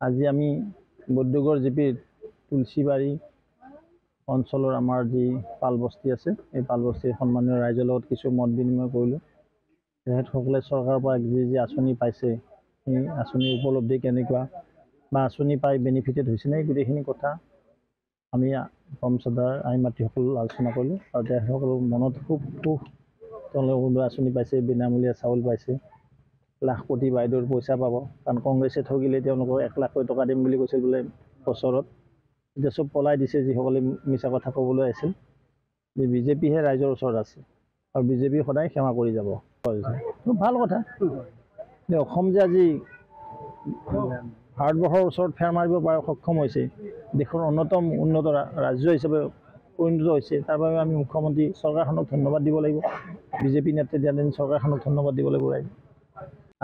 আজি আমি বৌদ্ধগড় জিপিৰ তুলসীবাৰী অঞ্চলৰ আমাৰ যি পালবস্তি আছে এই পালবস্তিৰ সন্মানীয় ৰাইজৰ লগত কিছু মত বিনিময় কৰিলোঁ। তেখেতসকলে চৰকাৰৰ পৰা যি আঁচনি পাইছে সেই আঁচনিৰ উপলব্ধি কেনেকুৱা বা আঁচনি পাই বেনিফিটেড হৈছেনে গোটেইখিনি কথা আমি কৰ্মচাৰীৰ আই মাতৃসকল আলোচনা কৰিলোঁ। আৰু তেখেতসকলৰ মনত খুব তেওঁলোকে আঁচনি পাইছে, বিনামূলীয়া চাউল পাইছে, লাখপতি বাইদেউৰ পইচা পাব। কাৰণ কংগ্ৰেছে ঠগিলে তেওঁলোকক 1 লাখকৈ টকা দিম বুলি কৈছিল বোলে বছৰত। এতিয়া চব পলাই দিছে যিসকলে মিছা কথা ক'বলৈ আছিল যে বিজেপিহে ৰাইজৰ ওচৰত আছে আৰু বিজেপি সদায় সেৱা কৰি যাব। খুব ভাল কথা। অসম যে আজি ভাৰতবৰ্ষৰ ওচৰত ফেৰ মাৰিব পাৰে সক্ষম হৈছে, দেশৰ অন্যতম উন্নত ৰাজ্য হিচাপে পৰিণত হৈছে, তাৰ বাবে আমি মুখ্যমন্ত্ৰী চৰকাৰখনক ধন্যবাদ দিব লাগিব। বিজেপি নেতৃত্বাধীন চৰকাৰখনক ধন্যবাদ দিব লাগিব।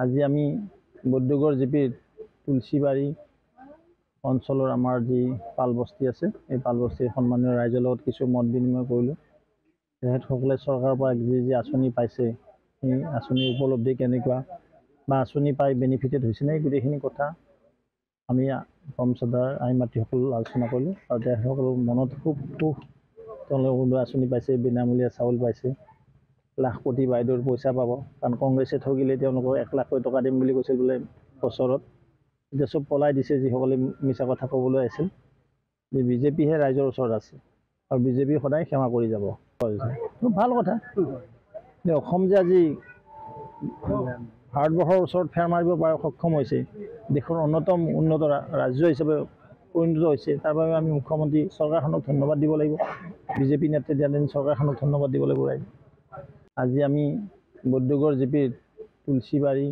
আজি আমি বৌদ্ধগড় জিপিৰ তুলসীবাৰী অঞ্চলৰ আমাৰ যি পালবস্তি আছে এই পালবস্তিৰ সন্মানীয় ৰাইজৰ লগত কিছু মত বিনিময় কৰিলোঁ। তেখেতসকলে চৰকাৰৰ পৰা যি আঁচনি পাইছে সেই আঁচনিৰ উপলব্ধি কেনেকুৱা বা আঁচনি পাই বেনিফিটেড হৈছেনে গোটেইখিনি কথা আমি কৰ্মচাৰীৰ আই মাতৃসকল আলোচনা কৰিলোঁ। আৰু তেখেতসকলৰ মনত খুব তেওঁলোকে আঁচনি পাইছে, বিনামূলীয়া চাউল পাইছে, লাখপতি বাইদেউৰ পইচা পাব। কাৰণ কংগ্ৰেছে ঠগিলে তেওঁলোকক 1 লাখকৈ টকা দিম বুলি কৈছিল বোলে বছৰত। এতিয়া চব পলাই দিছে যিসকলে মিছা কথা ক'বলৈ আছিল যে বিজেপিহে ৰাইজৰ ওচৰত আছে আৰু বিজেপি সদায় সেৱা কৰি যাব। খুব ভাল কথা। অসম যে আজি ভাৰতবৰ্ষৰ ওচৰত ফেৰ মাৰিব পাৰে সক্ষম হৈছে, দেশৰ অন্যতম উন্নত ৰাজ্য হিচাপে পৰিণত হৈছে, তাৰ বাবে আমি মুখ্যমন্ত্ৰী চৰকাৰখনক ধন্যবাদ দিব লাগিব। বিজেপি নেতৃত্বাধীন চৰকাৰখনক ধন্যবাদ দিব লাগিব। আজি আমি বৌদ্ধগড় জিপিৰ তুলসীবাৰী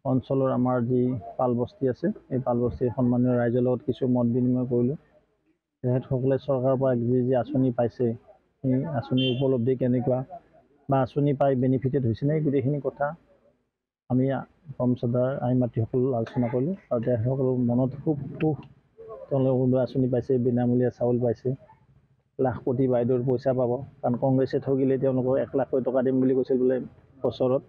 অঞ্চলৰ আমাৰ যি পালবস্তি আছে এই পালবস্তিৰ সন্মানীয় ৰাইজৰ লগত কিছু মত বিনিময় কৰিলোঁ। তেখেতসকলে চৰকাৰৰ পৰা যি আঁচনি পাইছে সেই আঁচনিৰ উপলব্ধি কেনেকুৱা বা আঁচনি পাই বেনিফিটেড হৈছেনে গোটেইখিনি কথা আমি কৰ্মচাৰীৰ আই মাতৃসকল আলোচনা কৰিলোঁ। আৰু তেখেতসকলৰ মনত খুব তেওঁলোকে আঁচনি পাইছে, বিনামূলীয়া চাউল পাইছে, লাখপতি বাইদেউৰ পইচা পাব। কাৰণ কংগ্ৰেছে ঠগিলে তেওঁলোকক 1 লাখকৈ টকা দিম বুলি কৈছিল বোলে বছৰত।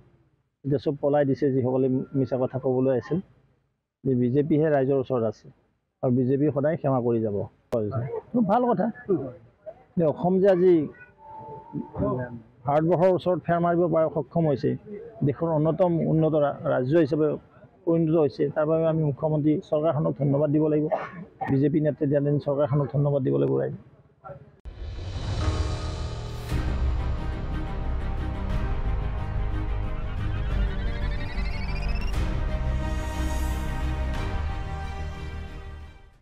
এতিয়া চব পলাই দিছে যিসকলে মিছা কথা ক'বলৈ আছিল যে বিজেপিহে ৰাইজৰ ওচৰত আছে আৰু বিজেপি সদায় সেৱা কৰি যাব। খুব ভাল কথা। অসম যে আজি ভাৰতবৰ্ষৰ ওচৰত ফেৰ মাৰিব পাৰে সক্ষম হৈছে, দেশৰ অন্যতম উন্নত ৰাজ্য হিচাপে পৰিণত হৈছে, তাৰ বাবে আমি মুখ্যমন্ত্ৰী চৰকাৰখনক ধন্যবাদ দিব লাগিব। বিজেপি নেতৃত্বাধীন চৰকাৰখনক ধন্যবাদ দিব লাগিব।